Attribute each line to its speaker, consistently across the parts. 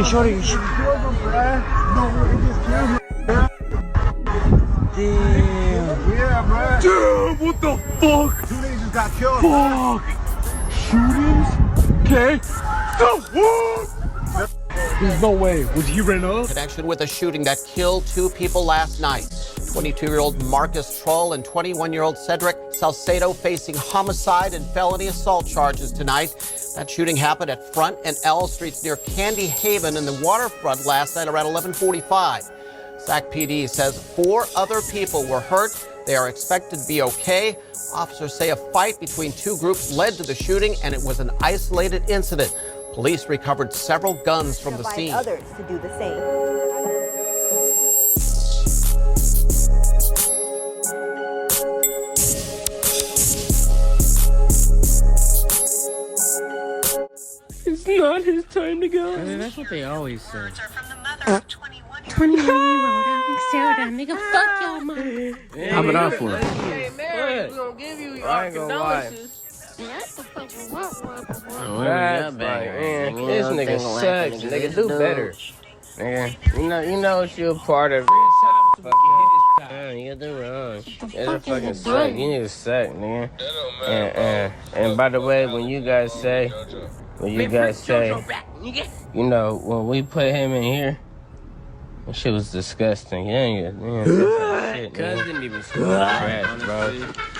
Speaker 1: shorty.
Speaker 2: No, it just killed him.
Speaker 1: Damn.
Speaker 2: Yeah, bruh.
Speaker 1: Damn, what the fuck?
Speaker 2: 2 niggas just got killed.
Speaker 1: Fuck. Shootings? Okay. The what? There's no way. Was he ran up?
Speaker 3: Connection with a shooting that killed 2 people last night. 22-year-old Marcus Troll and 21-year-old Cedric Salcedo facing homicide and felony assault charges tonight. That shooting happened at Front and L Streets near Candy Haven in the waterfront last night around 11:45. Sac PD says 4 other people were hurt. They are expected to be okay. Officers say a fight between 2 groups led to the shooting, and it was an isolated incident. Police recovered several guns from the scene.
Speaker 4: Others to do the same.
Speaker 1: It's not his time to go.
Speaker 5: I mean, that's what they always say.
Speaker 6: 21-year-old Alex Soda, nigga, fuck y'all, mom.
Speaker 5: Top it off for him.
Speaker 7: Hey, Mary, we gonna give you our condolences.
Speaker 6: That's the fucking what?
Speaker 7: That's like, man, this nigga sucks. Nigga, do better. Nigga, you know what you're a part of. You do wrong. It's a fucking suck. You need to suck, nigga. And by the way, when you guys say, you know, when we put him in here, that shit was disgusting. Shit,
Speaker 5: Cuz didn't even
Speaker 7: trash, bro.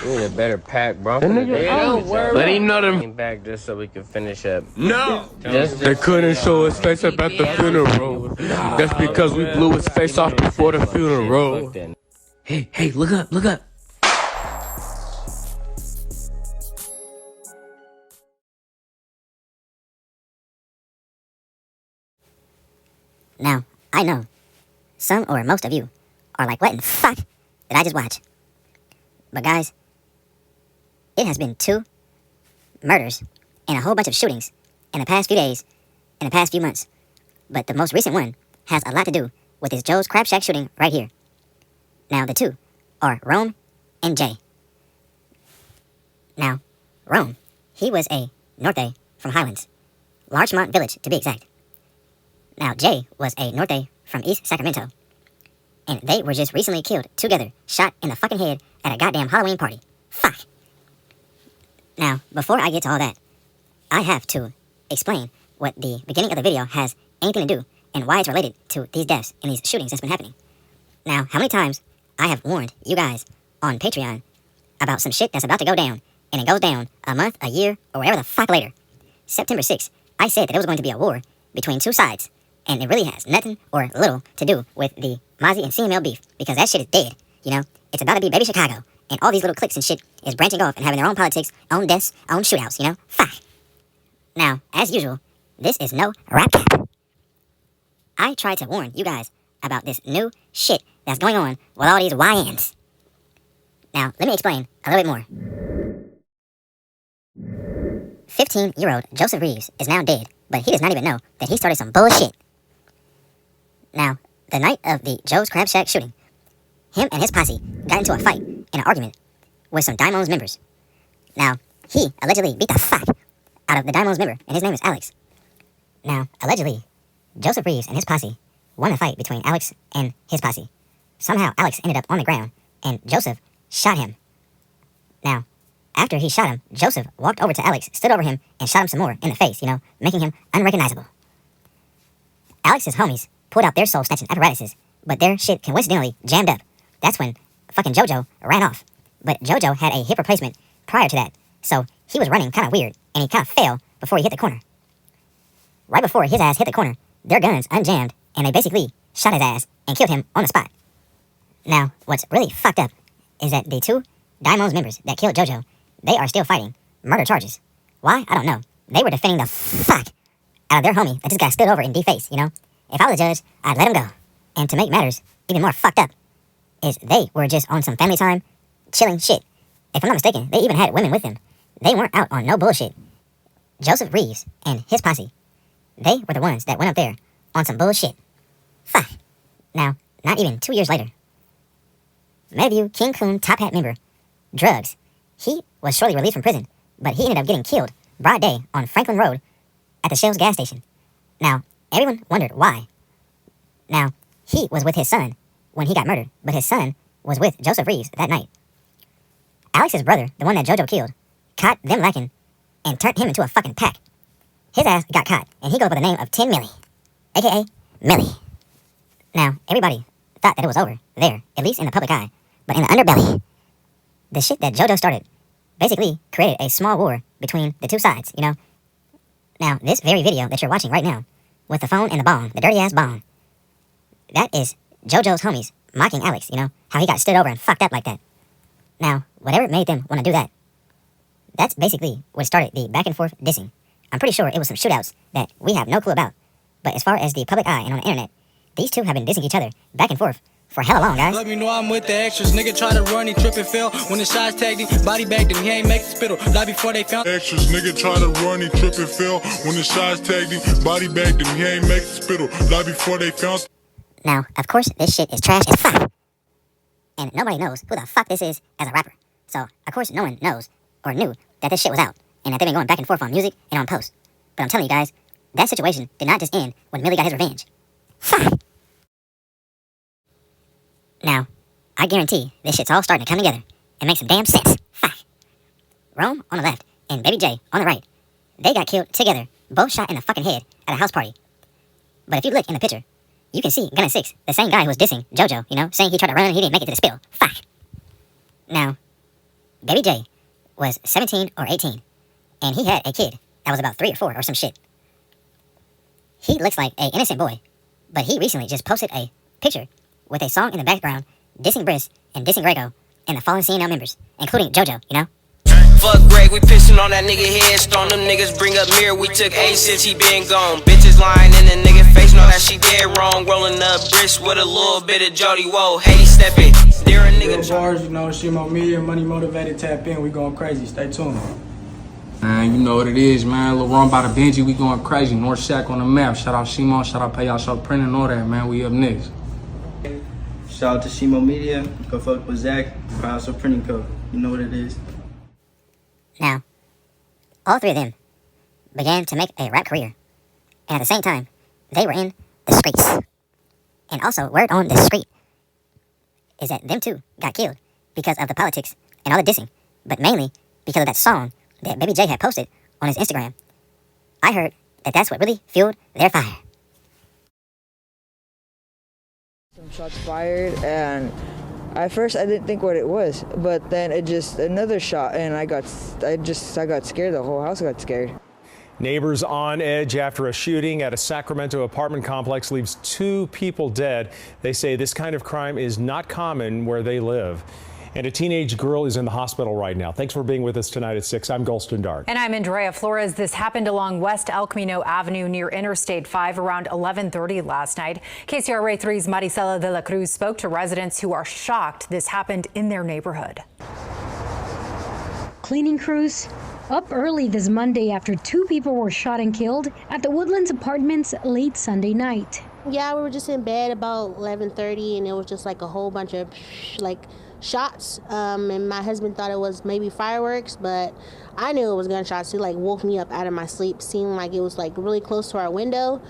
Speaker 7: We need a better pack, bro.
Speaker 5: Let him know them.
Speaker 7: Came back just so we could finish up.
Speaker 5: No!
Speaker 1: They couldn't show his face up at the funeral. That's because we blew his face off before the funeral.
Speaker 5: Hey, look up, look up.
Speaker 8: Now, I know some or most of you are like, what in the fuck did I just watch? But guys, it has been 2 murders and a whole bunch of shootings in the past few days, in the past few months. But the most recent one has a lot to do with this Joe's Crab Shack shooting right here. Now, the 2 are Rome and Jay. Now, Rome, he was a Norte from Highlands, Larchmont Village to be exact. Now, Jay was a Norte from East Sacramento. And they were just recently killed together, shot in the fucking head at a goddamn Halloween party. Fuck. Now, before I get to all that, I have to explain what the beginning of the video has anything to do and why it's related to these deaths and these shootings that's been happening. Now, how many times I have warned you guys on Patreon about some shit that's about to go down, and it goes down a month, a year, or whatever the fuck later. September 6th, I said that it was going to be a war between 2 sides. And it really has nothing or little to do with the Mozzie and CML beef, because that shit is dead, you know? It's about to be Baby Chicago, and all these little cliques and shit is branching off and having their own politics, own deaths, own shootouts, you know? Fuck. Now, as usual, this is no rap cap. I tried to warn you guys about this new shit that's going on with all these YNs. Now, let me explain a little bit more. 15-year-old Joseph Reeves is now dead, but he does not even know that he started some bullshit. Now, the night of the Joe's Crab Shack shooting, him and his posse got into a fight and an argument with some Daimo's members. Now, he allegedly beat the fuck out of the Daimo's member, and his name is Alex. Now, allegedly, Joseph Reeves and his posse won a fight between Alex and his posse. Somehow, Alex ended up on the ground, and Joseph shot him. Now, after he shot him, Joseph walked over to Alex, stood over him, and shot him some more in the face, you know, making him unrecognizable. Alex's homies pulled out their soul-snatching apparatuses, but their shit coincidentally jammed up. That's when fucking JoJo ran off. But JoJo had a hip replacement prior to that, so he was running kind of weird, and he kind of fell before he hit the corner. Right before his ass hit the corner, their guns unjammed, and they basically shot his ass and killed him on the spot. Now, what's really fucked up is that the 2 Daimo's members that killed JoJo, they are still fighting murder charges. Why? I don't know. They were defending the fuck out of their homie that just got stood over and defaced, you know? If I was a judge, I'd let him go. And to make matters even more fucked up, is they were just on some family time, chilling shit. If I'm not mistaken, they even had women with them. They weren't out on no bullshit. Joseph Reeves and his posse, they were the ones that went up there on some bullshit. Fuck. Now, not even 2 years later, Meadview King Coon Top Hat member, Drugs, he was shortly released from prison, but he ended up getting killed broad day on Franklin Road at the Shell's gas station. Now, Everyone wondered why. Now, he was with his son when he got murdered, but his son was with Joseph Reeves that night. Alex's brother, the one that JoJo killed, caught them lacking and turned him into a fucking pack. His ass got caught, and he goes by the name of 10 Millie, a.k.a. Millie. Now, everybody thought that it was over there, at least in the public eye, but in the underbelly, the shit that JoJo started basically created a small war between the two sides, you know? Now, this very video that you're watching right now, with the phone and the bong, the dirty-ass bong, that is JoJo's homies mocking Alex, you know? How he got stood over and fucked up like that. Now, whatever made them want to do that, that's basically what started the back-and-forth dissing. I'm pretty sure it was some shootouts that we have no clue about. But as far as the public eye and on the internet, these two have been dissing each other back and forth for hella long, guys.
Speaker 2: Let me know I'm with the extras. Nigga try to run, he trip and fell. When the shots tagged him, body bagged him, he ain't make the spittle. Not before they found
Speaker 4: extras. Nigga try to run, he trip and fell. When the shots tagged him, body bagged him, he ain't make the spittle. Not before they found.
Speaker 8: Now, of course, this shit is trash as fuck. And nobody knows who the fuck this is as a rapper. So, of course, no one knows or knew that this shit was out. And that they've been going back and forth on music and on posts. But I'm telling you guys, that situation did not just end when Millie got his revenge. Fuck. Now, I guarantee this shit's all starting to come together and make some damn sense. Fuck. Rome on the left and Babyjay on the right. They got killed together, both shot in the fucking head at a house party. But if you look in the picture, you can see Gunna 6, the same guy who was dissing JoJo, you know, saying he tried to run and he didn't make it to the spill. Fuck. Now, Babyjay was 17 or 18, and he had a kid that was about 3 or 4 or some shit. He looks like an innocent boy, but he recently just posted a picture with a song in the background dissing Briss and dissing Grego and the fallen CNL members, including JoJo, you know?
Speaker 9: Fuck Greg, we pissing on that nigga headstone. Them niggas bring up mirror, we took A since he been gone. Bitches lying in the nigga face, know that she dead wrong. Rolling up Briss with a little bit of Jody, whoa, hey stepping. There a nigga
Speaker 2: bars, you know, Shimo Media, money motivated, tap in, we going crazy, stay tuned.
Speaker 10: Man, you know what it is, man. Lil Ron by the Benji, we going crazy. North Shack on the map. Shout out Shimo, shout out Pay, y'all shout printing all that, man. We up next.
Speaker 11: Shout out to Shimo Media, go fuck with Zach, House of Printing Code. You know what it is.
Speaker 8: Now, all three of them began to make a rap career. And at the same time, they were in the streets. And also, word on the street is that them two got killed because of the politics and all the dissing. But mainly because of that song that Babyjay had posted on his Instagram. I heard that that's what really fueled their fire.
Speaker 12: Some shots fired, and at first I didn't think what it was, but then it just another shot, and I got scared. The whole house got scared.
Speaker 13: Neighbors on edge after a shooting at a Sacramento apartment complex leaves 2 people dead. They say this kind of crime is not common where they live. And a teenage girl is in the hospital right now. Thanks for being with us tonight at 6. I'm Golston Dark.
Speaker 14: And I'm Andrea Flores. This happened along West El Camino Avenue near Interstate 5 around 11:30 last night. KCRA 3's Maricela de la Cruz spoke to residents who are shocked this happened in their neighborhood.
Speaker 6: Cleaning crews up early this Monday after 2 people were shot and killed at the Woodlands Apartments late Sunday night.
Speaker 15: Yeah, we were just in bed about 11:30, and it was just like a whole bunch of shots, and my husband thought it was maybe fireworks, but I knew it was gunshots. He woke me up out of my sleep. Seemed like it was really close to our window,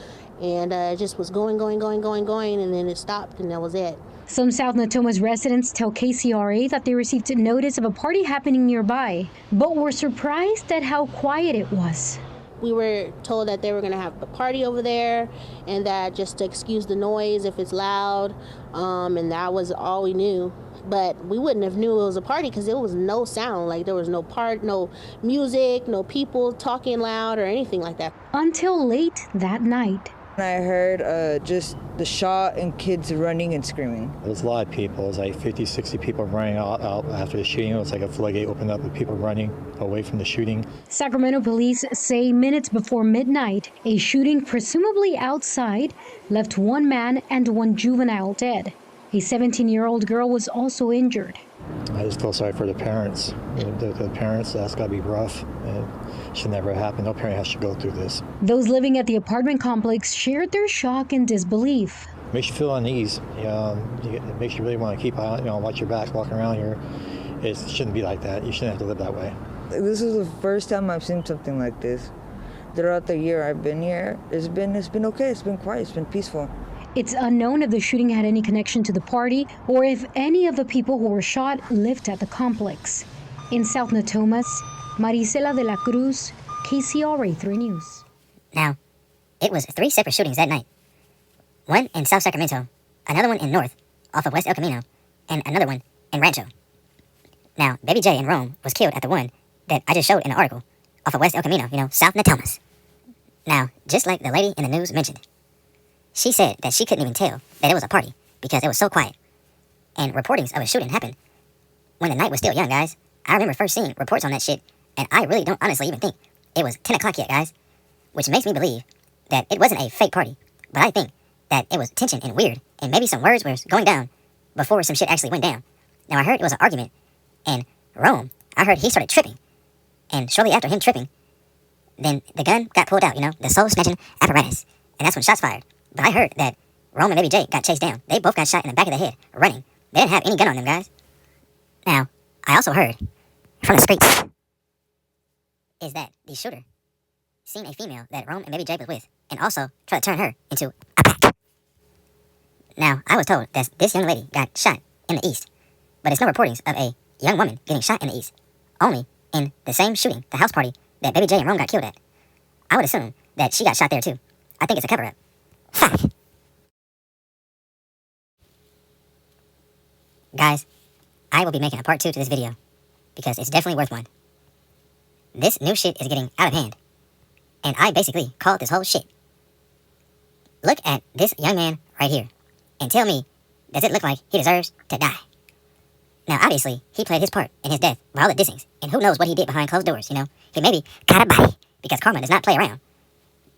Speaker 15: and it just was going, and then it stopped, and that was it.
Speaker 6: Some South Natomas residents tell KCRA that they received notice of a party happening nearby, but were surprised at how quiet it was.
Speaker 15: We were told that they were going to have a party over there, and that just to excuse the noise if it's loud, and that was all we knew. But we wouldn't have knew it was a party because there was no sound. There was no music, no people talking loud or anything like that.
Speaker 6: Until late that night.
Speaker 12: I heard just the shot and kids running and screaming.
Speaker 16: There was a lot of people. It was 50, 60 people running out after the shooting. It was like a floodgate opened up with people running away from the shooting.
Speaker 6: Sacramento police say minutes before midnight, a shooting presumably outside left 1 man and 1 juvenile dead. A 17-year-old girl was also injured.
Speaker 16: I just feel sorry for the parents. The parents, that's got to be rough. And it should never happen. No parent has to go through this.
Speaker 6: Those living at the apartment complex shared their shock and disbelief.
Speaker 16: Makes you feel uneasy. It makes you really want to keep watch your back, walking around here. It shouldn't be like that. You shouldn't have to live that way.
Speaker 12: This is the first time I've seen something like this. throughout the year I've been here, it's been okay. It's been quiet. It's been peaceful.
Speaker 6: It's unknown if the shooting had any connection to the party or if any of the people who were shot lived at the complex. In South Natomas, Marisela de la Cruz, KCRA 3 News.
Speaker 8: Now, it was 3 separate shootings that night. One in South Sacramento, another one in North, off of West El Camino, and another one in Rancho. Now, Babyjay Rome was killed at the one that I just showed in the article, off of West El Camino, South Natomas. Now, just like the lady in the news mentioned, she said that she couldn't even tell that it was a party because it was so quiet. And reportings of a shooting happened when the night was still young, guys. I remember first seeing reports on that shit, and I really don't honestly even think it was 10 o'clock yet, guys. Which makes me believe that it wasn't a fake party, but I think that it was tension and weird, and maybe some words were going down before some shit actually went down. Now, I heard it was an argument, and Rome, I heard he started tripping. And shortly after him tripping, then the gun got pulled out, the soul-snatching apparatus. And that's when shots fired. But I heard that Rome and Babyjay got chased down. They both got shot in the back of the head, running. They didn't have any gun on them, guys. Now, I also heard from the streets is that the shooter seen a female that Rome and Babyjay was with, and also tried to turn her into a pack. Now, I was told that this young lady got shot in the east, but there's no reportings of a young woman getting shot in the east. Only in the same shooting, the house party that Babyjay and Rome got killed at. I would assume that she got shot there too. I think it's a cover-up. Fuck. Guys, I will be making a part 2 to this video because it's definitely worth one. This new shit is getting out of hand, and I basically called this whole shit. Look at this young man right here and tell me, does it look like he deserves to die? Now, obviously, he played his part in his death by all the dissings, and who knows what he did behind closed doors, He maybe got a body, because karma does not play around.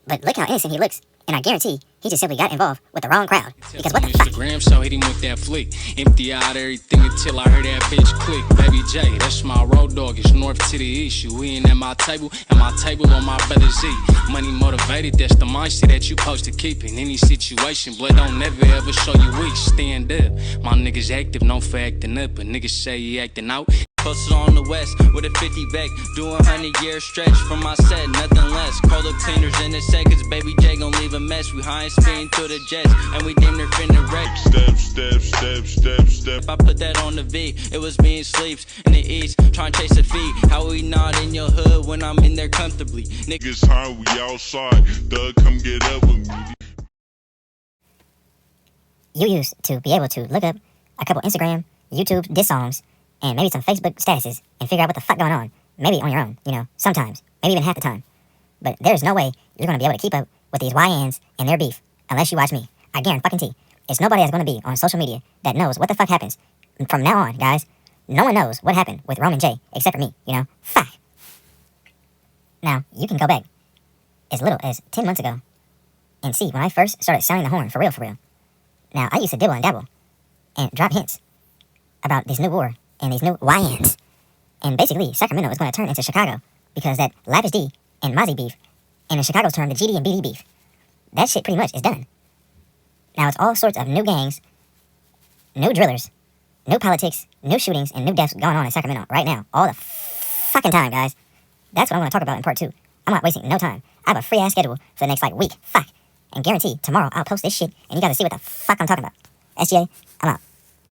Speaker 8: But look how innocent he looks, and I guarantee he just simply got involved with the wrong crowd. Because what the fuck?
Speaker 2: Instagram, so hit him with that flick. Empty out everything until I heard that bitch click. Babyjay, that's my road dog. It's north to the east. You in at my table, and my table on my brother's Z. Money motivated, that's the mindset that you supposed to keep in any situation. Blood don't never ever show you weak. Stand up. My niggas active, known for acting up, but niggas say he acting out. Posted on the west with a 50 back, doing 100-year stretch from my set, nothing less. Call the cleaners in a seconds, Babyjay gon' leave a mess. We high and speeding through the jets, and we damn near finna wreck.
Speaker 4: Step, step, step, step, step.
Speaker 2: I put that on the V, it was me and Sleeps in the east, trying to chase a fee. How we not in your hood when I'm in there comfortably?
Speaker 4: Niggas high, we outside, Doug, come get up with me.
Speaker 8: You used to be able to look up a couple Instagram, YouTube diss songs, and maybe some Facebook statuses and figure out what the fuck going on. Maybe on your own, sometimes. Maybe even half the time. But there's no way you're going to be able to keep up with these YNs and their beef unless you watch me. I guarantee. It's nobody that's going to be on social media that knows what the fuck happens. From now on, guys, no one knows what happened with Rome and Jay except for me, Fuck. Now, you can go back as little as 10 months ago and see when I first started sounding the horn for real. Now, I used to dibble and dabble and drop hints about this new war and these new YNs. And basically, Sacramento is going to turn into Chicago because that Lavish D and Mozzie beef, and in Chicago's term, the GD and BD beef, that shit pretty much is done. Now it's all sorts of new gangs, new drillers, new politics, new shootings, and new deaths going on in Sacramento right now. All the fucking time, guys. That's what I'm going to talk about in part 2. I'm not wasting no time. I have a free-ass schedule for the next, week. Fuck. And guarantee tomorrow I'll post this shit, and you guys will see what the fuck I'm talking about. SGA.